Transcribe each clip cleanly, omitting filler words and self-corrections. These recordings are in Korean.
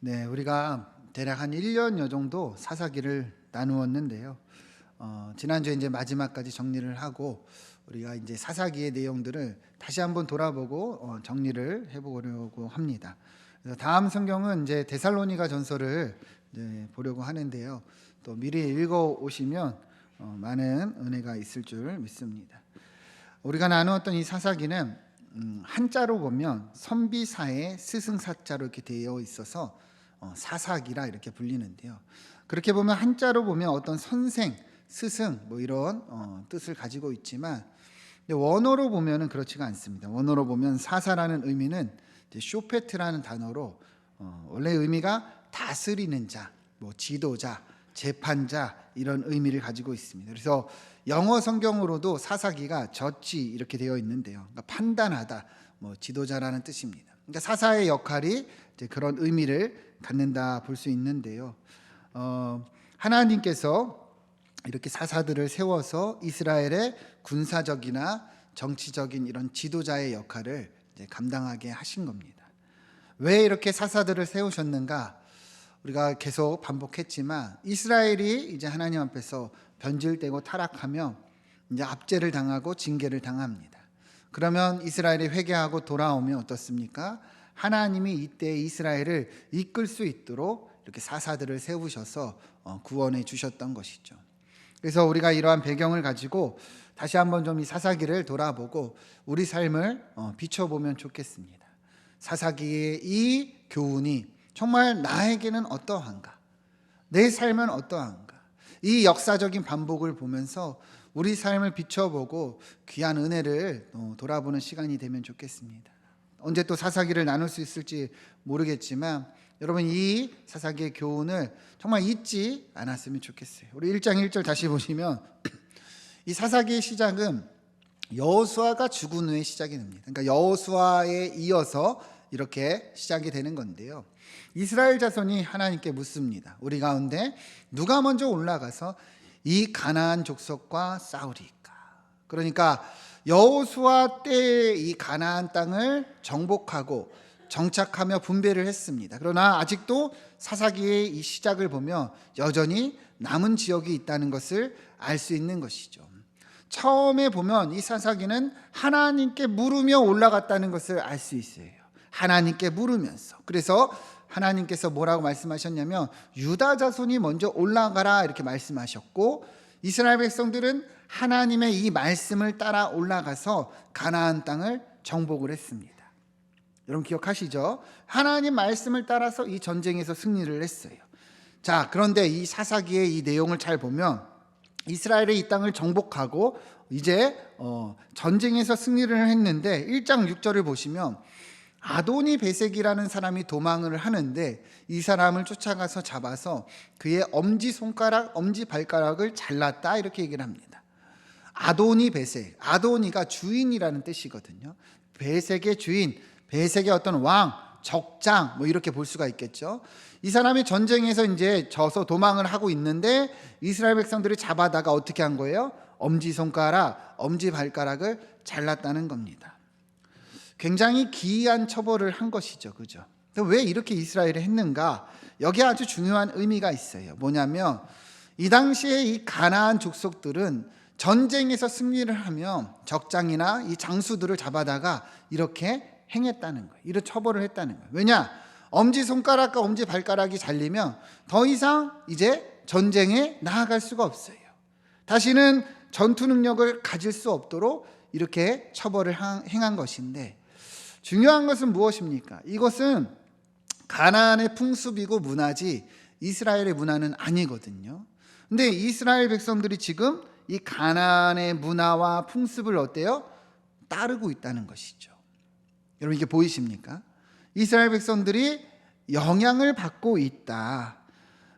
네, 우리가 대략 한 1년여 정도 사사기를 나누었는데요. 지난주에 이제 마지막까지 정리를 하고 우리가 이제 사사기의 내용들을 다시 한번 돌아보고 정리를 해보려고 합니다. 그래서 다음 성경은 이제 데살로니가 전서를 이제 보려고 하는데요. 또 미리 읽어 오시면 많은 은혜가 있을 줄 믿습니다. 우리가 나누었던 이 사사기는 한자로 보면 선비사의 스승사자로 이렇게 되어 있어서 사사기라 이렇게 불리는데요. 그렇게 보면 한자로 보면 어떤 선생, 스승 뭐 이런 뜻을 가지고 있지만 원어로 보면은 그렇지가 않습니다. 원어로 보면 사사라는 의미는 쇼페트라는 단어로 원래 의미가 다스리는 자, 뭐 지도자, 재판자 이런 의미를 가지고 있습니다. 그래서 영어 성경으로도 사사기가 저지 이렇게 되어 있는데요. 그러니까 판단하다, 뭐 지도자라는 뜻입니다. 그러니까 사사의 역할이 이제 그런 의미를 갖는다 볼 수 있는데요. 하나님께서 이렇게 사사들을 세워서 이스라엘의 군사적이나 정치적인 이런 지도자의 역할을 이제 감당하게 하신 겁니다. 왜 이렇게 사사들을 세우셨는가? 우리가 계속 반복했지만 이스라엘이 이제 하나님 앞에서 변질되고 타락하며 이제 압제를 당하고 징계를 당합니다. 그러면 이스라엘이 회개하고 돌아오면 어떻습니까? 하나님이 이때 이스라엘을 이끌 수 있도록 이렇게 사사들을 세우셔서 구원해 주셨던 것이죠. 그래서 우리가 이러한 배경을 가지고 다시 한번 좀 이 사사기를 돌아보고 우리 삶을 비춰보면 좋겠습니다. 사사기의 이 교훈이 정말 나에게는 어떠한가? 내 삶은 어떠한가? 이 역사적인 반복을 보면서 우리 삶을 비춰보고 귀한 은혜를 돌아보는 시간이 되면 좋겠습니다. 언제 또 사사기를 나눌 수 있을지 모르겠지만 여러분 이 사사기의 교훈을 정말 잊지 않았으면 좋겠어요. 우리 1장 1절 다시 보시면 이 사사기의 시작은 여호수아가 죽은 후에 시작이 됩니다. 그러니까 여호수아에 이어서 이렇게 시작이 되는 건데요. 이스라엘 자손이 하나님께 묻습니다. 우리 가운데 누가 먼저 올라가서 이 가나안 족속과 싸우리까? 그러니까 여호수아 때의 이 가나안 땅을 정복하고 정착하며 분배를 했습니다. 그러나 아직도 사사기의 이 시작을 보면 여전히 남은 지역이 있다는 것을 알 수 있는 것이죠. 처음에 보면 이 사사기는 하나님께 물으며 올라갔다는 것을 알 수 있어요. 하나님께 물으면서. 그래서 하나님께서 뭐라고 말씀하셨냐면 유다 자손이 먼저 올라가라 이렇게 말씀하셨고 이스라엘 백성들은 하나님의 이 말씀을 따라 올라가서 가나안 땅을 정복을 했습니다. 여러분 기억하시죠? 하나님 말씀을 따라서 이 전쟁에서 승리를 했어요. 자, 그런데 이 사사기의 이 내용을 잘 보면 이스라엘의 이 땅을 정복하고 이제 전쟁에서 승리를 했는데 1장 6절을 보시면 아도니 베색이라는 사람이 도망을 하는데 이 사람을 쫓아가서 잡아서 그의 엄지손가락, 엄지발가락을 잘랐다 이렇게 얘기를 합니다. 아도니 베색, 아도니가 주인이라는 뜻이거든요. 베색의 주인, 베색의 어떤 왕, 적장 뭐 이렇게 볼 수가 있겠죠. 이 사람이 전쟁에서 이제 져서 도망을 하고 있는데 이스라엘 백성들이 잡아다가 어떻게 한 거예요? 엄지손가락, 엄지발가락을 잘랐다는 겁니다. 굉장히 기이한 처벌을 한 것이죠. 그죠? 왜 이렇게 이스라엘이 했는가? 여기에 아주 중요한 의미가 있어요. 뭐냐면 이 당시에 이 가나안 족속들은 전쟁에서 승리를 하면 적장이나 이 장수들을 잡아다가 이렇게 행했다는 거예요. 이런 처벌을 했다는 거예요. 왜냐? 엄지손가락과 엄지발가락이 잘리면 더 이상 이제 전쟁에 나아갈 수가 없어요. 다시는 전투 능력을 가질 수 없도록 이렇게 처벌을 행한 것인데 중요한 것은 무엇입니까? 이것은 가나안의 풍습이고 문화지 이스라엘의 문화는 아니거든요. 근데 이스라엘 백성들이 지금 이 가나안의 문화와 풍습을 어때요? 따르고 있다는 것이죠. 여러분 이게 보이십니까? 이스라엘 백성들이 영향을 받고 있다.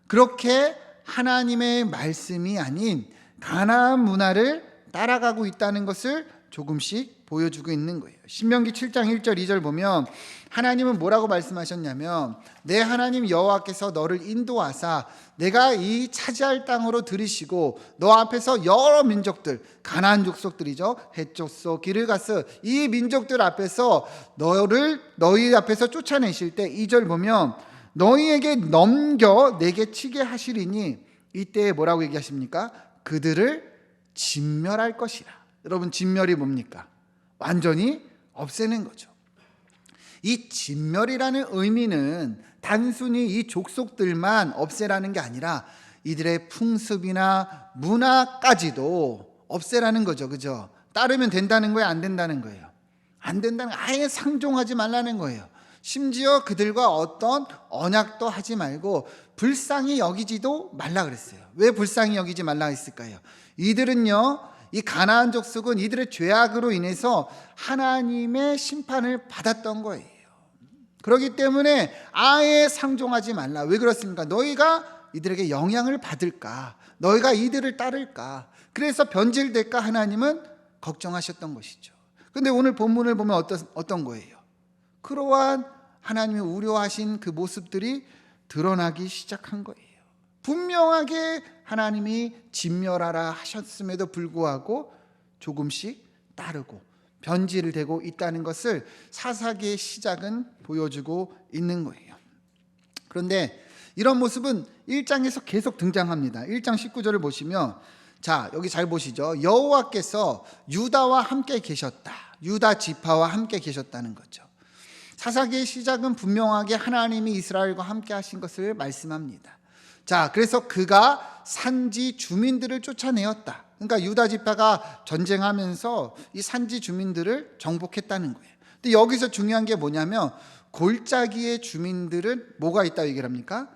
그렇게 하나님의 말씀이 아닌 가나안 문화를 따라가고 있다는 것을 조금씩 보여주고 있는 거예요. 신명기 7장 1절 2절 보면 하나님은 뭐라고 말씀하셨냐면 내 하나님 여호와께서 너를 인도하사 내가 이 차지할 땅으로 들이시고 너 앞에서 여러 민족들 가나안 족속들이죠. 헷 족속, 기르가스 이 민족들 앞에서 너희 앞에서 쫓아내실 때 2절 보면 너희에게 넘겨 내게 치게 하시리니 이때 뭐라고 얘기하십니까? 그들을 진멸할 것이라. 여러분, 진멸이 뭡니까? 완전히 없애는 거죠. 이 진멸이라는 의미는 단순히 이 족속들만 없애라는 게 아니라 이들의 풍습이나 문화까지도 없애라는 거죠. 그죠? 따르면 된다는 거예요? 안 된다는 거예요? 안 된다는 거예요. 아예 상종하지 말라는 거예요. 심지어 그들과 어떤 언약도 하지 말고 불쌍히 여기지도 말라 그랬어요. 왜 불쌍히 여기지 말라 했을까요? 이들은요, 이 가나안 족속은 이들의 죄악으로 인해서 하나님의 심판을 받았던 거예요. 그렇기 때문에 아예 상종하지 말라. 왜 그렇습니까? 너희가 이들에게 영향을 받을까? 너희가 이들을 따를까? 그래서 변질될까? 하나님은 걱정하셨던 것이죠. 근데 오늘 본문을 보면 어떤 거예요? 그러한 하나님이 우려하신 그 모습들이 드러나기 시작한 거예요. 분명하게 하나님이 진멸하라 하셨음에도 불구하고 조금씩 따르고 변질되고 있다는 것을 사사기의 시작은 보여주고 있는 거예요. 그런데 이런 모습은 1장에서 계속 등장합니다. 1장 19절을 보시면, 자, 여기 잘 보시죠. 여호와께서 유다와 함께 계셨다. 유다 지파와 함께 계셨다는 거죠. 사사기의 시작은 분명하게 하나님이 이스라엘과 함께 하신 것을 말씀합니다. 자, 그래서 그가 산지 주민들을 쫓아내었다. 그러니까 유다 지파가 전쟁하면서 이 산지 주민들을 정복했다는 거예요. 근데 여기서 중요한 게 뭐냐면, 골짜기의 주민들은 뭐가 있다고 얘기를 합니까?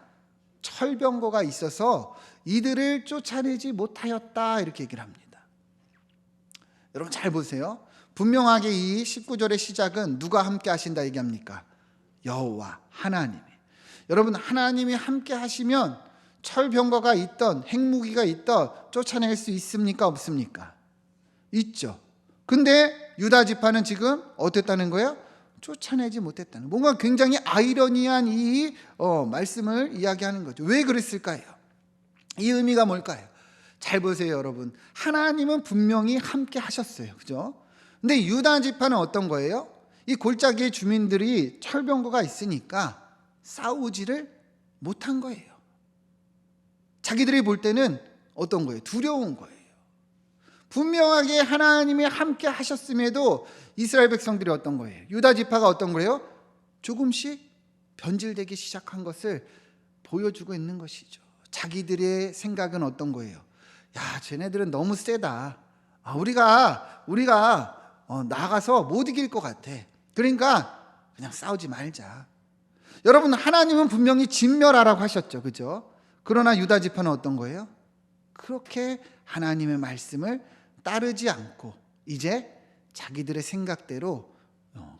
철병거가 있어서 이들을 쫓아내지 못하였다, 이렇게 얘기를 합니다. 여러분 잘 보세요. 분명하게 이 19절의 시작은 누가 함께 하신다 얘기합니까? 여호와, 하나님이. 여러분, 하나님이 함께 하시면 철병거가 있던 핵무기가 있던 쫓아낼 수 있습니까? 없습니까? 있죠. 근데 유다 지파는 지금 어땠다는 거예요? 쫓아내지 못했다는, 뭔가 굉장히 아이러니한 이 말씀을 이야기하는 거죠. 왜 그랬을까요? 이 의미가 뭘까요? 잘 보세요, 여러분. 하나님은 분명히 함께 하셨어요. 그죠? 근데 유다 지파는 어떤 거예요? 이 골짜기의 주민들이 철병거가 있으니까 싸우지를 못한 거예요. 자기들이 볼 때는 어떤 거예요? 두려운 거예요. 분명하게 하나님이 함께 하셨음에도 이스라엘 백성들이 어떤 거예요? 유다 지파가 어떤 거예요? 조금씩 변질되기 시작한 것을 보여주고 있는 것이죠. 자기들의 생각은 어떤 거예요? 야, 쟤네들은 너무 세다. 우리가 나가서 못 이길 것 같아. 그러니까 그냥 싸우지 말자. 여러분, 하나님은 분명히 진멸하라고 하셨죠. 그죠? 그러나 유다 지파는 어떤 거예요? 그렇게 하나님의 말씀을 따르지 않고 이제 자기들의 생각대로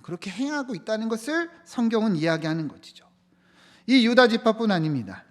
그렇게 행하고 있다는 것을 성경은 이야기하는 것이죠. 이 유다 지파뿐 아닙니다.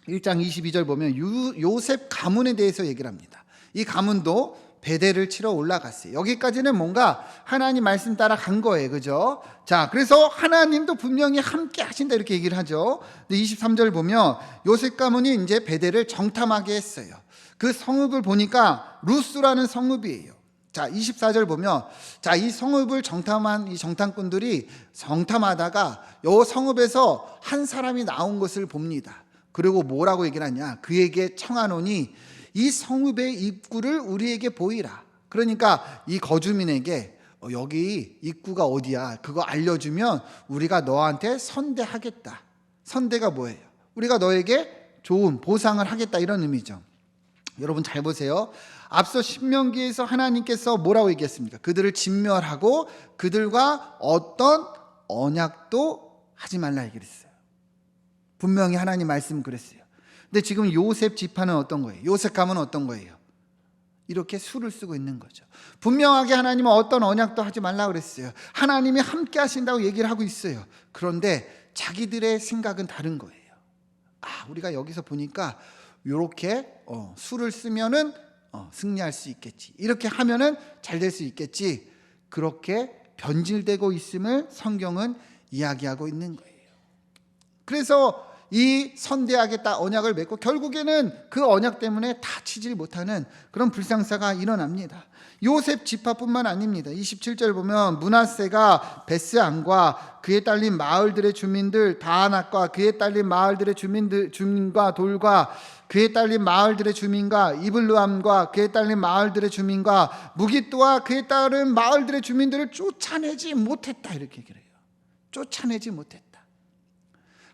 1장 22절 보면 요셉 가문에 대해서 얘기를 합니다. 이 가문도 베델을 치러 올라갔어요. 여기까지는 뭔가 하나님 말씀 따라 간 거예요. 그죠? 자, 그래서 하나님도 분명히 함께 하신다 이렇게 얘기를 하죠. 근데 23절 보면 요셉 가문이 이제 베델을 정탐하게 했어요. 그 성읍을 보니까 루스라는 성읍이에요. 자, 24절 보면, 자, 이 성읍을 정탐한 이 정탐꾼들이 정탐하다가 요 성읍에서 한 사람이 나온 것을 봅니다. 그리고 뭐라고 얘기를 하냐? 그에게 청하노니 이 성읍의 입구를 우리에게 보이라. 그러니까 이 거주민에게 여기 입구가 어디야? 그거 알려주면 우리가 너한테 선대하겠다. 선대가 뭐예요? 우리가 너에게 좋은 보상을 하겠다, 이런 의미죠. 여러분 잘 보세요. 앞서 신명기에서 하나님께서 뭐라고 얘기했습니까? 그들을 진멸하고 그들과 어떤 언약도 하지 말라 얘기를 했어요. 분명히 하나님 말씀은 그랬어요. 근데 지금 요셉 지파는 어떤 거예요? 요셉 가문은 어떤 거예요? 이렇게 수를 쓰고 있는 거죠. 분명하게 하나님은 어떤 언약도 하지 말라고 그랬어요. 하나님이 함께 하신다고 얘기를 하고 있어요. 그런데 자기들의 생각은 다른 거예요. 우리가 여기서 보니까 이렇게 수를 쓰면은 승리할 수 있겠지. 이렇게 하면은 잘 될 수 있겠지. 그렇게 변질되고 있음을 성경은 이야기하고 있는 거예요. 그래서 이 선대하게 딱 언약을 맺고 결국에는 그 언약 때문에 다치질 못하는 그런 불상사가 일어납니다. 요셉 지파뿐만 아닙니다. 27절 보면 므낫세가 베스안과 그에 딸린 마을들의 주민들, 다낙과 그에 딸린 마을들의 주민과 돌과 그에 딸린 마을들의 주민과 이블루함과 그에 딸린 마을들의 주민과 무깃도와 그에 따른 마을들의 주민들을 쫓아내지 못했다, 이렇게 얘기를 해요. 쫓아내지 못했다.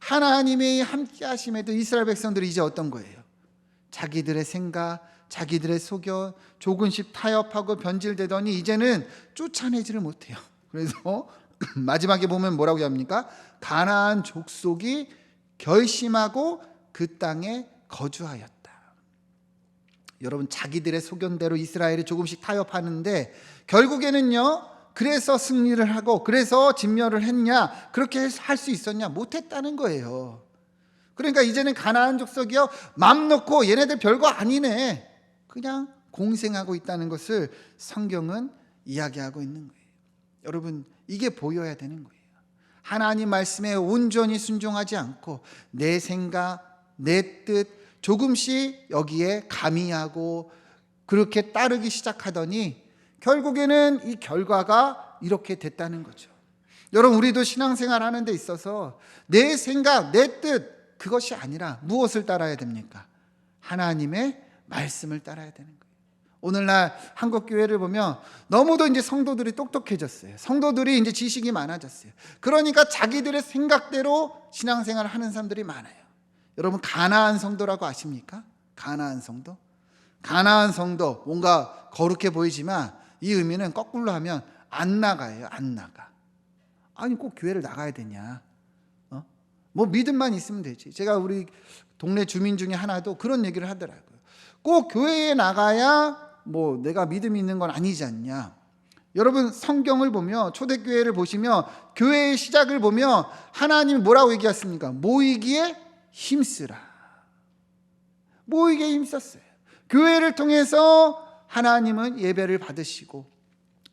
하나님의 함께 하심에도 이스라엘 백성들이 이제 어떤 거예요? 자기들의 생각, 자기들의 소견, 조금씩 타협하고 변질되더니 이제는 쫓아내지를 못해요. 그래서 마지막에 보면 뭐라고 합니까? 가나안 족속이 결심하고 그 땅에 거주하였다. 여러분, 자기들의 소견대로 이스라엘이 조금씩 타협하는데 결국에는요, 그래서 승리를 하고 그래서 진멸을 했냐? 그렇게 할 수 있었냐? 못했다는 거예요. 그러니까 이제는 가나안 족속이요, 맘 놓고 얘네들 별거 아니네, 그냥 공생하고 있다는 것을 성경은 이야기하고 있는 거예요. 여러분, 이게 보여야 되는 거예요. 하나님 말씀에 온전히 순종하지 않고 내 생각, 내 뜻 조금씩 여기에 가미하고 그렇게 따르기 시작하더니 결국에는 이 결과가 이렇게 됐다는 거죠. 여러분, 우리도 신앙생활 하는 데 있어서 내 생각, 내 뜻 그것이 아니라 무엇을 따라야 됩니까? 하나님의 말씀을 따라야 되는 거예요. 오늘날 한국 교회를 보면 너무도 이제 성도들이 똑똑해졌어요. 성도들이 이제 지식이 많아졌어요. 그러니까 자기들의 생각대로 신앙생활을 하는 사람들이 많아요. 여러분, 가나안 성도라고 아십니까? 가나안 성도? 가나안 성도, 뭔가 거룩해 보이지만 이 의미는 거꾸로 하면 안 나가예요. 안 나가. 아니, 꼭 교회를 나가야 되냐? 뭐 믿음만 있으면 되지. 제가 우리 동네 주민 중에 하나도 그런 얘기를 하더라고요. 꼭 교회에 나가야 뭐 내가 믿음이 있는 건 아니지 않냐. 여러분, 성경을 보면, 초대교회를 보시면, 교회의 시작을 보면 하나님이 뭐라고 얘기했습니까? 모이기에 힘쓰라. 모이기에 힘썼어요. 교회를 통해서 하나님은 예배를 받으시고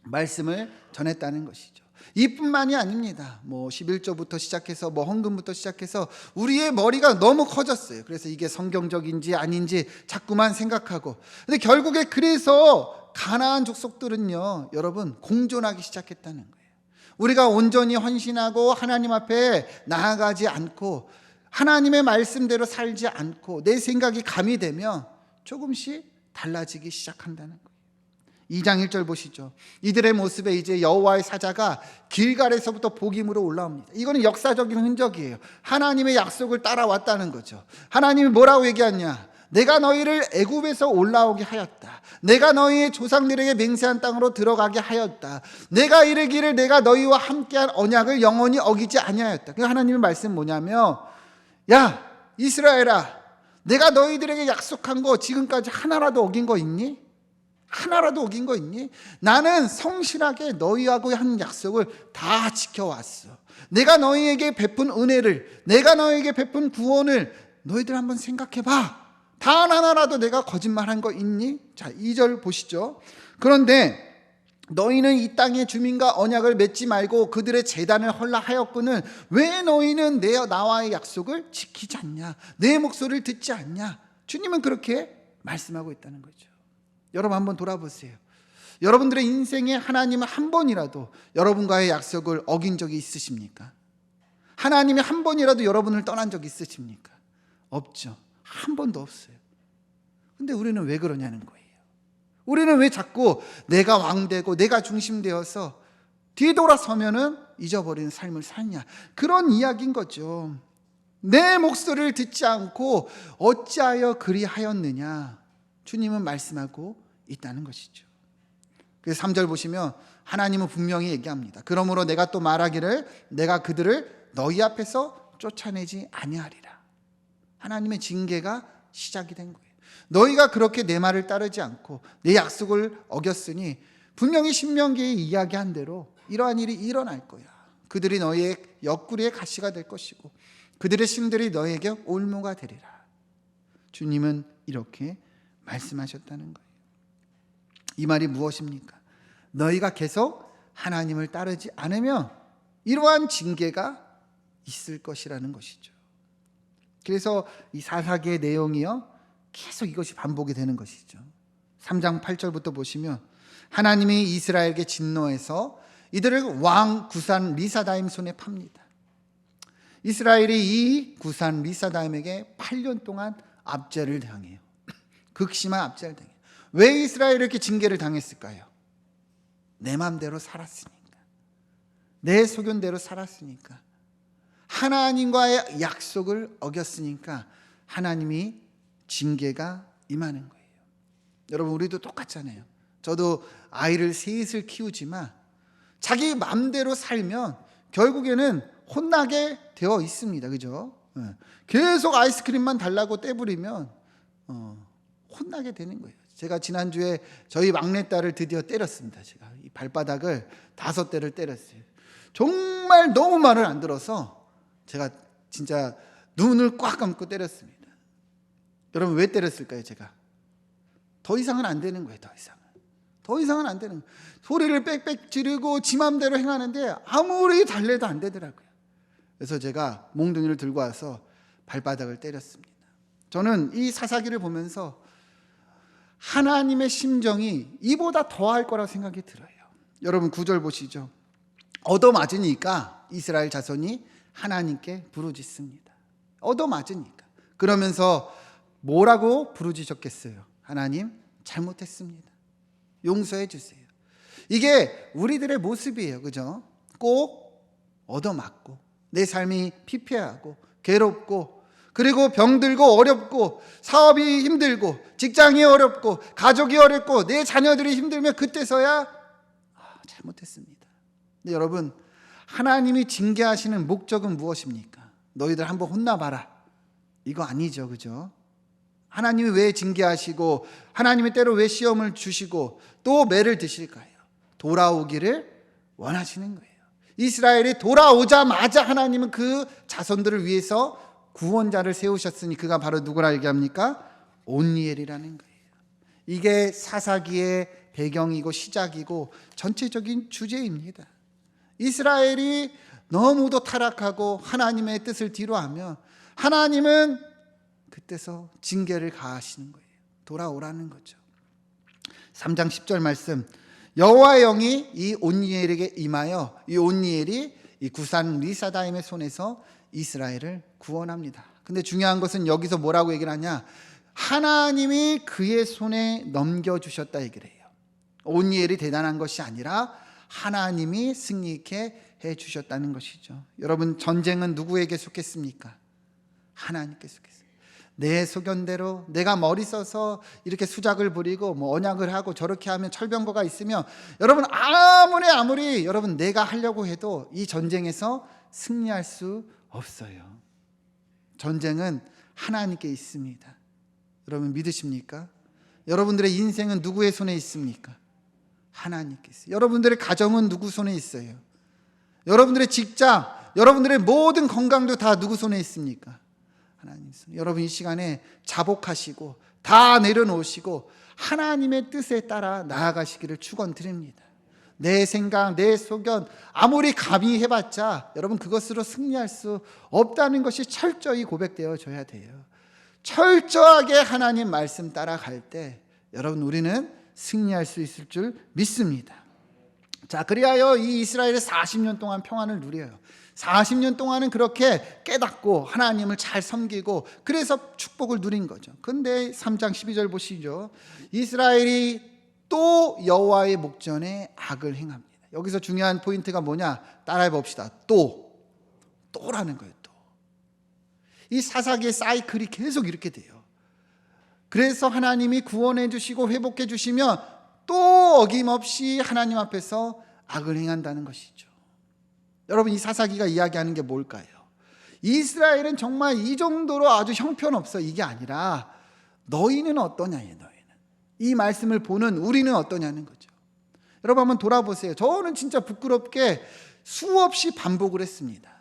말씀을 전했다는 것이죠. 이뿐만이 아닙니다. 뭐 11조부터 시작해서 뭐 헌금부터 시작해서 우리의 머리가 너무 커졌어요. 그래서 이게 성경적인지 아닌지 자꾸만 생각하고, 근데 결국에 그래서 가나안 족속들은요, 여러분, 공존하기 시작했다는 거예요. 우리가 온전히 헌신하고 하나님 앞에 나아가지 않고 하나님의 말씀대로 살지 않고 내 생각이 가미되면 조금씩 달라지기 시작한다는 거예요. 2장 1절 보시죠. 이들의 모습에 이제 여호와의 사자가 길갈에서부터 복임으로 올라옵니다. 이거는 역사적인 흔적이에요. 하나님의 약속을 따라왔다는 거죠. 하나님이 뭐라고 얘기하냐? 내가 너희를 애굽에서 올라오게 하였다. 내가 너희의 조상들에게 맹세한 땅으로 들어가게 하였다. 내가 이르기를 내가 너희와 함께한 언약을 영원히 어기지 아니하였다. 그 하나님의 말씀은 뭐냐면, 야 이스라엘아, 내가 너희들에게 약속한 거 지금까지 하나라도 어긴 거 있니? 하나라도 어긴 거 있니? 나는 성실하게 너희하고 한 약속을 다 지켜왔어. 내가 너희에게 베푼 은혜를, 내가 너희에게 베푼 구원을 너희들 한번 생각해봐. 단 하나라도 내가 거짓말한 거 있니? 자, 2절 보시죠. 그런데 너희는 이 땅의 주민과 언약을 맺지 말고 그들의 제단을 헐라하였거늘 왜 너희는 나와의 약속을 지키지 않냐? 내 목소리를 듣지 않냐? 주님은 그렇게 말씀하고 있다는 거죠. 여러분, 한번 돌아보세요. 여러분들의 인생에 하나님은 한 번이라도 여러분과의 약속을 어긴 적이 있으십니까? 하나님이 한 번이라도 여러분을 떠난 적이 있으십니까? 없죠. 한 번도 없어요. 근데 우리는 왜 그러냐는 거예요. 우리는 왜 자꾸 내가 왕되고 내가 중심되어서 뒤돌아서면은 잊어버리는 삶을 사냐, 그런 이야기인 거죠. 내 목소리를 듣지 않고 어찌하여 그리하였느냐, 주님은 말씀하고 있다는 것이죠. 그래서 3절 보시면 하나님은 분명히 얘기합니다. 그러므로 내가 또 말하기를 내가 그들을 너희 앞에서 쫓아내지 아니하리라. 하나님의 징계가 시작이 된 거예요. 너희가 그렇게 내 말을 따르지 않고 내 약속을 어겼으니 분명히 신명기에 이야기한 대로 이러한 일이 일어날 거야. 그들이 너희의 옆구리에 가시가 될 것이고 그들의 심들이 너희에게 올무가 되리라. 주님은 이렇게 말씀하셨다는 거예요. 이 말이 무엇입니까? 너희가 계속 하나님을 따르지 않으면 이러한 징계가 있을 것이라는 것이죠. 그래서 이 사사기의 내용이요 계속 이것이 반복이 되는 것이죠. 3장 8절부터 보시면 하나님이 이스라엘에게 진노해서 이들을 왕 구산 리사다임 손에 팝니다. 이스라엘이 이 구산 리사다임에게 8년 동안 압제를 당해요. 극심한 압제를 당해요. 왜 이스라엘이 이렇게 징계를 당했을까요? 내 마음대로 살았으니까, 내 소견대로 살았으니까, 하나님과의 약속을 어겼으니까 하나님이 징계가 임하는 거예요. 여러분, 우리도 똑같잖아요. 저도 아이를 셋을 키우지만 자기 마음대로 살면 결국에는 혼나게 되어 있습니다. 그죠? 계속 아이스크림만 달라고 떼부리면 혼나게 되는 거예요. 제가 지난주에 저희 막내딸을 드디어 때렸습니다. 제가 이 발바닥을 5대를 때렸어요. 정말 너무 말을 안 들어서 제가 진짜 눈을 꽉 감고 때렸습니다. 여러분, 왜 때렸을까요? 제가 더 이상은 안 되는 거예요. 더 이상은 안 되는 거예요. 소리를 빽빽 지르고 지 맘대로 행하는데 아무리 달래도 안 되더라고요. 그래서 제가 몽둥이를 들고 와서 발바닥을 때렸습니다. 저는 이 사사기를 보면서 하나님의 심정이 이보다 더할 거라고 생각이 들어요. 여러분, 9절 보시죠. 얻어맞으니까 이스라엘 자손이 하나님께 부르짖습니다. 얻어맞으니까. 그러면서 뭐라고 부르짖었겠어요? 하나님, 잘못했습니다. 용서해 주세요. 이게 우리들의 모습이에요. 그죠? 꼭 얻어맞고 내 삶이 피폐하고 괴롭고, 그리고 병들고 어렵고 사업이 힘들고 직장이 어렵고 가족이 어렵고 내 자녀들이 힘들면 그때서야 잘못했습니다. 근데 여러분, 하나님이 징계하시는 목적은 무엇입니까? 너희들 한번 혼나봐라, 이거 아니죠. 그죠? 하나님이 왜 징계하시고 하나님이 때로 왜 시험을 주시고 또 매를 드실까요? 돌아오기를 원하시는 거예요. 이스라엘이 돌아오자마자 하나님은 그 자손들을 위해서 구원자를 세우셨으니 그가 바로 누구라 얘기합니까? 온니엘이라는 거예요. 이게 사사기의 배경이고 시작이고 전체적인 주제입니다. 이스라엘이 너무도 타락하고 하나님의 뜻을 뒤로하며 하나님은 그때서 징계를 가하시는 거예요. 돌아오라는 거죠. 3장 10절 말씀, 여호와의 영이 이 온니엘에게 임하여 이 온니엘이 이 구산 리사다임의 손에서 이스라엘을 구원합니다. 근데 중요한 것은 여기서 뭐라고 얘기를 하냐? 하나님이 그의 손에 넘겨주셨다 얘기를 해요. 온니엘이 대단한 것이 아니라 하나님이 승리케 해주셨다는 것이죠. 여러분, 전쟁은 누구에게 속했습니까? 하나님께 속했어요. 내 소견대로 내가 머리 써서 이렇게 수작을 부리고 뭐 언약을 하고 저렇게 하면 철병거가 있으면 여러분, 아무리 여러분 내가 하려고 해도 이 전쟁에서 승리할 수 없어요. 전쟁은 하나님께 있습니다. 여러분, 믿으십니까? 여러분들의 인생은 누구의 손에 있습니까? 하나님께 있어요. 여러분들의 가정은 누구 손에 있어요? 여러분들의 직장, 여러분들의 모든 건강도 다 누구 손에 있습니까? 하나님 손에. 여러분, 이 시간에 자복하시고 다 내려놓으시고 하나님의 뜻에 따라 나아가시기를 축원드립니다. 내 생각, 내 소견 아무리 감히 해봤자 여러분 그것으로 승리할 수 없다는 것이 철저히 고백되어져야 돼요. 철저하게 하나님 말씀 따라갈 때 여러분 우리는 승리할 수 있을 줄 믿습니다. 자, 그리하여 이 이스라엘이 40년 동안 평안을 누려요. 40년 동안은 그렇게 깨닫고 하나님을 잘 섬기고 그래서 축복을 누린 거죠. 근데 3장 12절 보시죠. 이스라엘이 또 여호와의 목전에 악을 행합니다. 여기서 중요한 포인트가 뭐냐? 따라해 봅시다. 또라는 거예요. 또. 이 사사기의 사이클이 계속 이렇게 돼요. 그래서 하나님이 구원해 주시고 회복해 주시면 또 어김없이 하나님 앞에서 악을 행한다는 것이죠. 여러분, 이 사사기가 이야기하는 게 뭘까요? 이스라엘은 정말 이 정도로 아주 형편없어, 이게 아니라 너희는 어떠냐예요. 너희는 이 말씀을 보는 우리는 어떠냐는 거죠. 여러분, 한번 돌아보세요. 저는 진짜 부끄럽게 수없이 반복을 했습니다.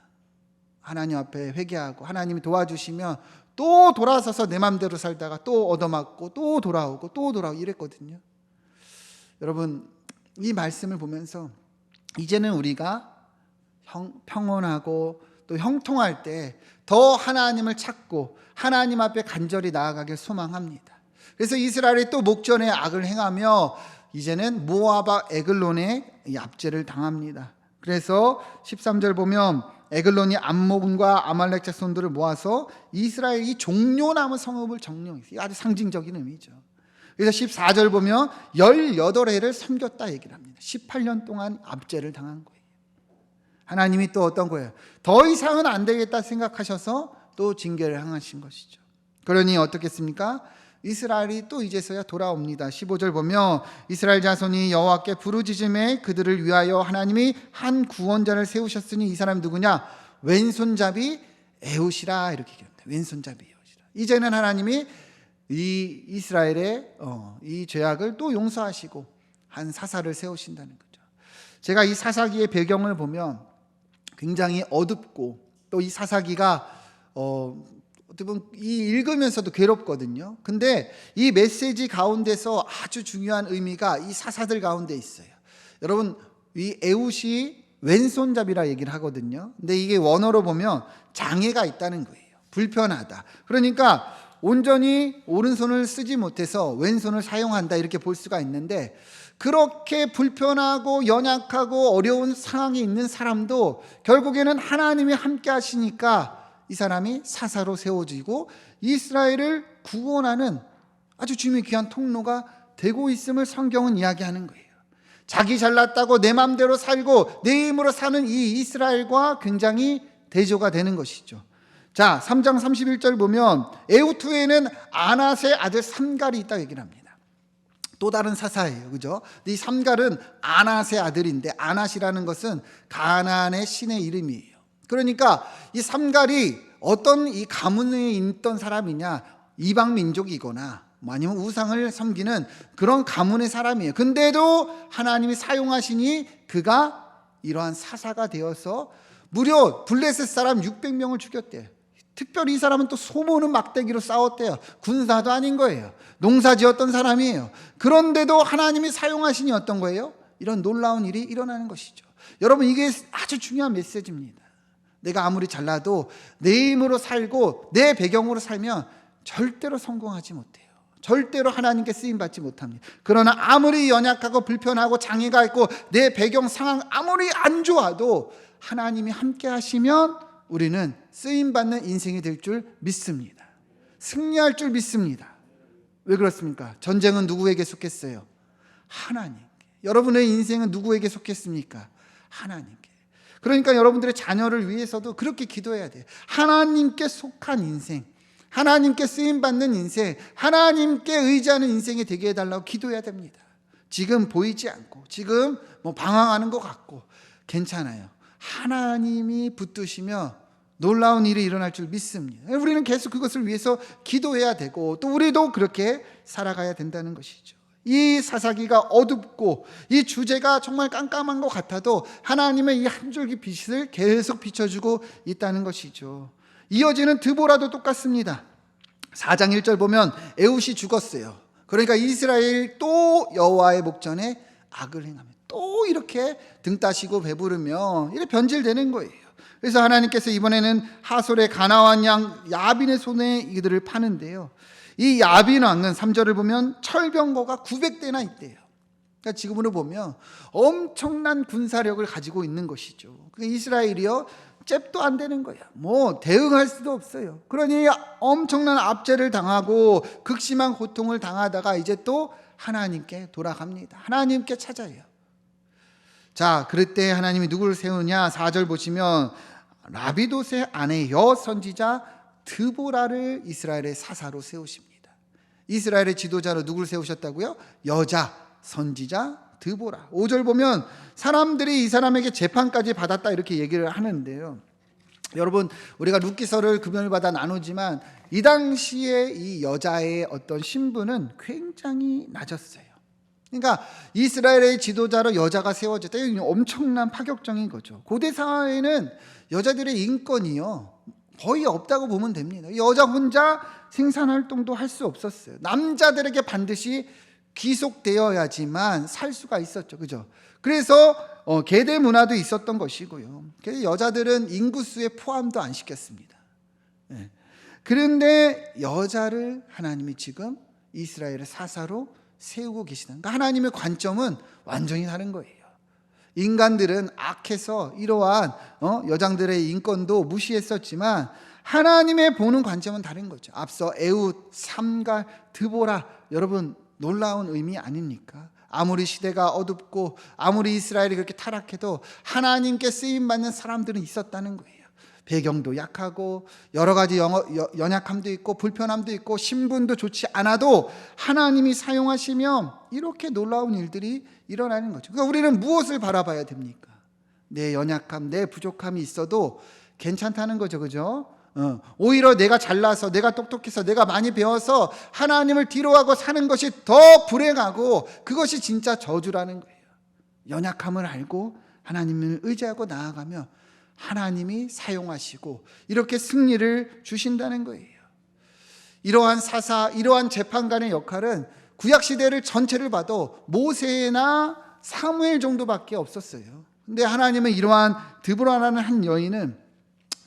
하나님 앞에 회개하고 하나님이 도와주시면 또 돌아서서 내 맘대로 살다가 또 얻어맞고 또 돌아오고 이랬거든요. 여러분, 이 말씀을 보면서 이제는 우리가 평온하고 또 형통할 때 더 하나님을 찾고 하나님 앞에 간절히 나아가길 소망합니다. 그래서 이스라엘이 또 목전에 악을 행하며 이제는 모압과 에글론의 압제를 당합니다. 그래서 13절 보면 에글론이 암몬과 아말렉 자손들을 모아서 이스라엘이 종려나무 성읍을 점령했어요. 아주 상징적인 의미죠. 그래서 14절 보면 18해를 섬겼다 얘기를 합니다. 18년 동안 압제를 당한 거예요. 하나님이 또 어떤 거예요? 더 이상은 안 되겠다 생각하셔서 또 징계를 행하신 것이죠. 그러니 어떻겠습니까? 이스라엘이 또 이제서야 돌아옵니다. 15절 보면 이스라엘 자손이 여호와께 부르짖음에 그들을 위하여 하나님이 한 구원자를 세우셨으니 이 사람이 누구냐? 왼손잡이 에훗이라 이렇게 얘기합니다. 왼손잡이 에훗이라. 이제는 하나님이 이 이스라엘의 이 죄악을 또 용서하시고 한 사사를 세우신다는 거죠. 제가 이 사사기의 배경을 보면 굉장히 어둡고 또 이 사사기가 어떻게 보면 읽으면서도 괴롭거든요. 근데 이 메시지 가운데서 아주 중요한 의미가 이 사사들 가운데 있어요. 여러분, 이 에훗이 왼손잡이라 얘기를 하거든요. 근데 이게 원어로 보면 장애가 있다는 거예요. 불편하다. 그러니까 온전히 오른손을 쓰지 못해서 왼손을 사용한다 이렇게 볼 수가 있는데, 그렇게 불편하고 연약하고 어려운 상황에 있는 사람도 결국에는 하나님이 함께 하시니까 이 사람이 사사로 세워지고 이스라엘을 구원하는 아주 주님의 귀한 통로가 되고 있음을 성경은 이야기하는 거예요. 자기 잘났다고 내 마음대로 살고 내 힘으로 사는 이 이스라엘과 굉장히 대조가 되는 것이죠. 자, 3장 31절 보면 에훗 후에는 아낫의 아들 삼갈이 있다 얘기를 합니다. 또 다른 사사예요. 그죠? 이 삼갈은 아낫의 아들인데, 아낫이라는 것은 가나안의 신의 이름이에요. 그러니까 이 삼갈이 어떤 이 가문에 있던 사람이냐, 이방 민족이거나 아니면 우상을 섬기는 그런 가문의 사람이에요. 근데도 하나님이 사용하시니 그가 이러한 사사가 되어서 무려 블레셋 사람 600명을 죽였대요. 특별히 이 사람은 또 소모는 막대기로 싸웠대요. 군사도 아닌 거예요. 농사 지었던 사람이에요. 그런데도 하나님이 사용하시니 어떤 거예요? 이런 놀라운 일이 일어나는 것이죠. 여러분, 이게 아주 중요한 메시지입니다. 내가 아무리 잘나도 내 힘으로 살고 내 배경으로 살면 절대로 성공하지 못해요. 절대로 하나님께 쓰임받지 못합니다. 그러나 아무리 연약하고 불편하고 장애가 있고 내 배경 상황 아무리 안 좋아도 하나님이 함께 하시면 우리는 쓰임받는 인생이 될 줄 믿습니다. 승리할 줄 믿습니다. 왜 그렇습니까? 전쟁은 누구에게 속했어요? 하나님께. 여러분의 인생은 누구에게 속했습니까? 하나님께. 그러니까 여러분들의 자녀를 위해서도 그렇게 기도해야 돼요. 하나님께 속한 인생, 하나님께 쓰임받는 인생, 하나님께 의지하는 인생이 되게 해달라고 기도해야 됩니다. 지금 보이지 않고 지금 방황하는 것 같고 괜찮아요. 하나님이 붙드시며 놀라운 일이 일어날 줄 믿습니다. 우리는 계속 그것을 위해서 기도해야 되고 또 우리도 그렇게 살아가야 된다는 것이죠. 이 사사기가 어둡고 이 주제가 정말 깜깜한 것 같아도 하나님의 이 한 줄기 빛을 계속 비춰주고 있다는 것이죠. 이어지는 드보라도 똑같습니다. 4장 1절 보면 에훗이 죽었어요. 그러니까 이스라엘 또 여호와의 목전에 악을 행하며 또 이렇게 등 따시고 배부르며 이렇게 변질되는 거예요. 그래서 하나님께서 이번에는 하솔의 가나안 양 야빈의 손에 이들을 파는데요. 이 야빈 왕은 3절을 보면 철병거가 900대나 있대요. 그러니까 지금으로 보면 엄청난 군사력을 가지고 있는 것이죠. 이스라엘이요, 잽도 안 되는 거야. 대응할 수도 없어요. 그러니 엄청난 압제를 당하고 극심한 고통을 당하다가 이제 또 하나님께 돌아갑니다. 하나님께 찾아요. 자, 그럴 때 하나님이 누구를 세우냐? 4절 보시면 라비돗의 아내 여선지자 드보라를 이스라엘의 사사로 세우십니다. 이스라엘의 지도자로 누구를 세우셨다고요? 여자 선지자 드보라. 5절 보면 사람들이 이 사람에게 재판까지 받았다 이렇게 얘기를 하는데요. 여러분, 우리가 룻기서를 금요일마다 나누지만 이 당시에 이 여자의 어떤 신분은 굉장히 낮았어요. 그러니까 이스라엘의 지도자로 여자가 세워졌다. 이건 엄청난 파격적인 거죠. 고대 사회에는 여자들의 인권이요 거의 없다고 보면 됩니다. 여자 혼자 생산활동도 할 수 없었어요. 남자들에게 반드시 귀속되어야지만 살 수가 있었죠. 그죠? 그래서 계대 문화도 있었던 것이고요. 그래서 여자들은 인구수에 포함도 안 시켰습니다. 예. 그런데 여자를 하나님이 지금 이스라엘의 사사로 세우고 계시다는, 그러니까 하나님의 관점은 완전히 다른 거예요. 인간들은 악해서 이러한 여장들의 인권도 무시했었지만 하나님의 보는 관점은 다른 거죠. 앞서 에훗, 삼갈, 드보라, 여러분 놀라운 의미 아닙니까? 아무리 시대가 어둡고 아무리 이스라엘이 그렇게 타락해도 하나님께 쓰임받는 사람들은 있었다는 거예요. 배경도 약하고 여러 가지 연약함도 있고 불편함도 있고 신분도 좋지 않아도 하나님이 사용하시면 이렇게 놀라운 일들이 일어나는 거죠. 그러니까 우리는 무엇을 바라봐야 됩니까? 내 연약함, 내 부족함이 있어도 괜찮다는 거죠. 그죠? 오히려 내가 잘나서, 내가 똑똑해서, 내가 많이 배워서 하나님을 뒤로하고 사는 것이 더 불행하고 그것이 진짜 저주라는 거예요. 연약함을 알고 하나님을 의지하고 나아가며 하나님이 사용하시고 이렇게 승리를 주신다는 거예요. 이러한 사사, 이러한 재판관의 역할은 구약시대를 전체를 봐도 모세나 사무엘 정도밖에 없었어요. 근데 하나님은 이러한 드보라라는 한 여인은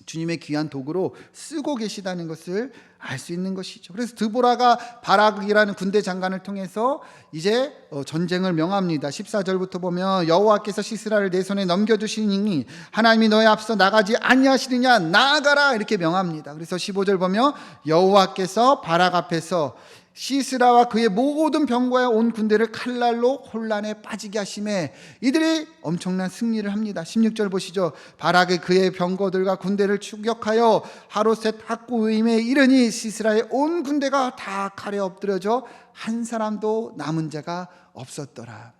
주님의 귀한 도구로 쓰고 계시다는 것을 알 수 있는 것이죠. 그래서 드보라가 바락이라는 군대 장관을 통해서 이제 전쟁을 명합니다. 14절부터 보면 여호와께서 시스라를 내 손에 넘겨주시니 하나님이 너의 앞서 나가지 아니하시느냐, 나아가라, 이렇게 명합니다. 그래서 15절 보면 여호와께서 바락 앞에서 시스라와 그의 모든 병거와 온 군대를 칼날로 혼란에 빠지게 하심에 이들이 엄청난 승리를 합니다. 16절 보시죠. 바락이 그의 병거들과 군대를 추격하여 하로셋 학구임에 이르니 시스라의 온 군대가 다 칼에 엎드려져 한 사람도 남은 자가 없었더라.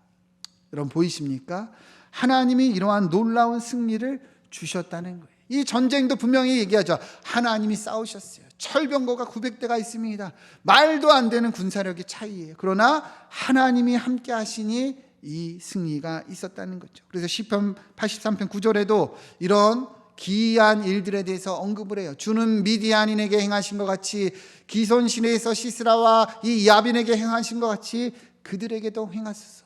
여러분 보이십니까? 하나님이 이러한 놀라운 승리를 주셨다는 거예요. 이 전쟁도 분명히 얘기하죠. 하나님이 싸우셨어요. 철병거가 900대가 있습니다. 말도 안 되는 군사력의 차이예요. 그러나 하나님이 함께 하시니 이 승리가 있었다는 거죠. 그래서 시편 83편 9절에도 이런 기이한 일들에 대해서 언급을 해요. 주는 미디안인에게 행하신 것 같이 기손시내에서 시스라와 이 야빈에게 행하신 것 같이 그들에게도 행하소서.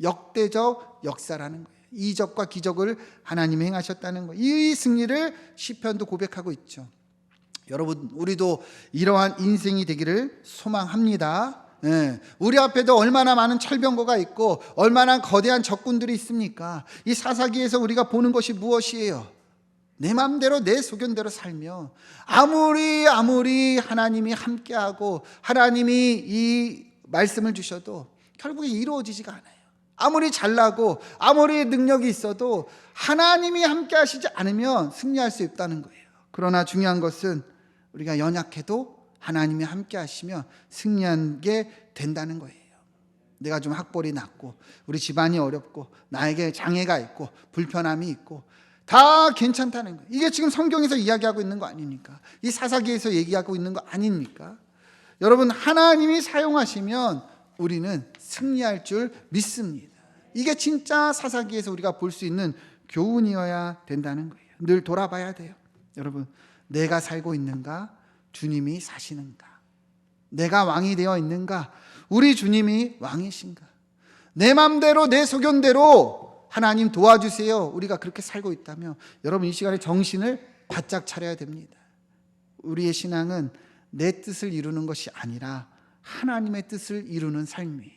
역대적 역사라는 거예요. 이적과 기적을 하나님이 행하셨다는 거예요. 이 승리를 시편도 고백하고 있죠. 여러분 우리도 이러한 인생이 되기를 소망합니다. 우리 앞에도 얼마나 많은 철병거가 있고 얼마나 거대한 적군들이 있습니까? 이 사사기에서 우리가 보는 것이 무엇이에요? 내 마음대로 내 소견대로 살며 아무리 하나님이 함께하고 하나님이 이 말씀을 주셔도 결국에 이루어지지가 않아요. 아무리 잘나고 아무리 능력이 있어도 하나님이 함께 하시지 않으면 승리할 수 없다는 거예요. 그러나 중요한 것은 우리가 연약해도 하나님이 함께 하시면 승리하게 된다는 거예요. 내가 좀 학벌이 낮고 우리 집안이 어렵고 나에게 장애가 있고 불편함이 있고 다 괜찮다는 거예요. 이게 지금 성경에서 이야기하고 있는 거 아닙니까? 이 사사기에서 얘기하고 있는 거 아닙니까? 여러분 하나님이 사용하시면 우리는 승리할 줄 믿습니다. 이게 진짜 사사기에서 우리가 볼 수 있는 교훈이어야 된다는 거예요. 늘 돌아봐야 돼요. 여러분 내가 살고 있는가? 주님이 사시는가? 내가 왕이 되어 있는가? 우리 주님이 왕이신가? 내 맘대로 내 소견대로 하나님 도와주세요. 우리가 그렇게 살고 있다면 여러분 이 시간에 정신을 바짝 차려야 됩니다. 우리의 신앙은 내 뜻을 이루는 것이 아니라 하나님의 뜻을 이루는 삶이에요.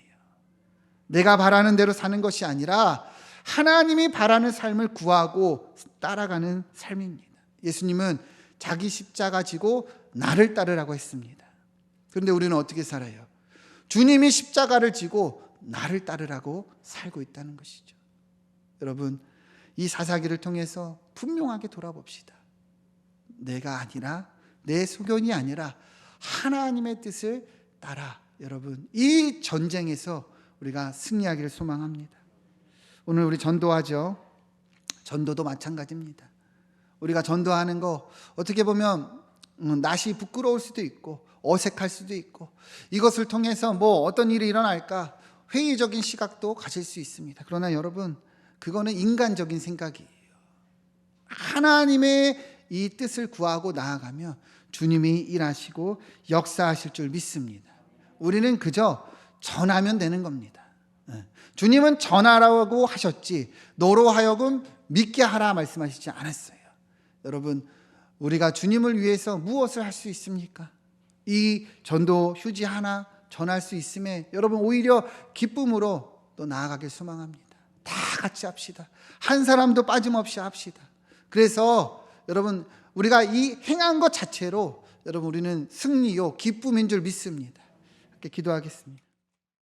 내가 바라는 대로 사는 것이 아니라 하나님이 바라는 삶을 구하고 따라가는 삶입니다. 예수님은 자기 십자가 지고 나를 따르라고 했습니다. 그런데 우리는 어떻게 살아요? 주님이 십자가를 지고 나를 따르라고 살고 있다는 것이죠. 여러분 이 사사기를 통해서 분명하게 돌아봅시다. 내가 아니라 내 소견이 아니라 하나님의 뜻을 따라 여러분 이 전쟁에서 우리가 승리하기를 소망합니다. 오늘 우리 전도하죠. 전도도 마찬가지입니다. 우리가 전도하는 거 어떻게 보면 낯이 부끄러울 수도 있고 어색할 수도 있고 이것을 통해서 뭐 어떤 일이 일어날까 회의적인 시각도 가질 수 있습니다. 그러나 여러분 그거는 인간적인 생각이에요. 하나님의 이 뜻을 구하고 나아가며 주님이 일하시고 역사하실 줄 믿습니다. 우리는 그저 전하면 되는 겁니다. 주님은 전하라고 하셨지 너로 하여금 믿게 하라 말씀하시지 않았어요. 여러분, 우리가 주님을 위해서 무엇을 할 수 있습니까? 이 전도 휴지 하나 전할 수 있음에 여러분 오히려 기쁨으로 또 나아가길 소망합니다. 다 같이 합시다. 한 사람도 빠짐없이 합시다. 그래서 여러분 우리가 이 행한 것 자체로 여러분 우리는 승리요 기쁨인 줄 믿습니다. 이렇게 기도하겠습니다.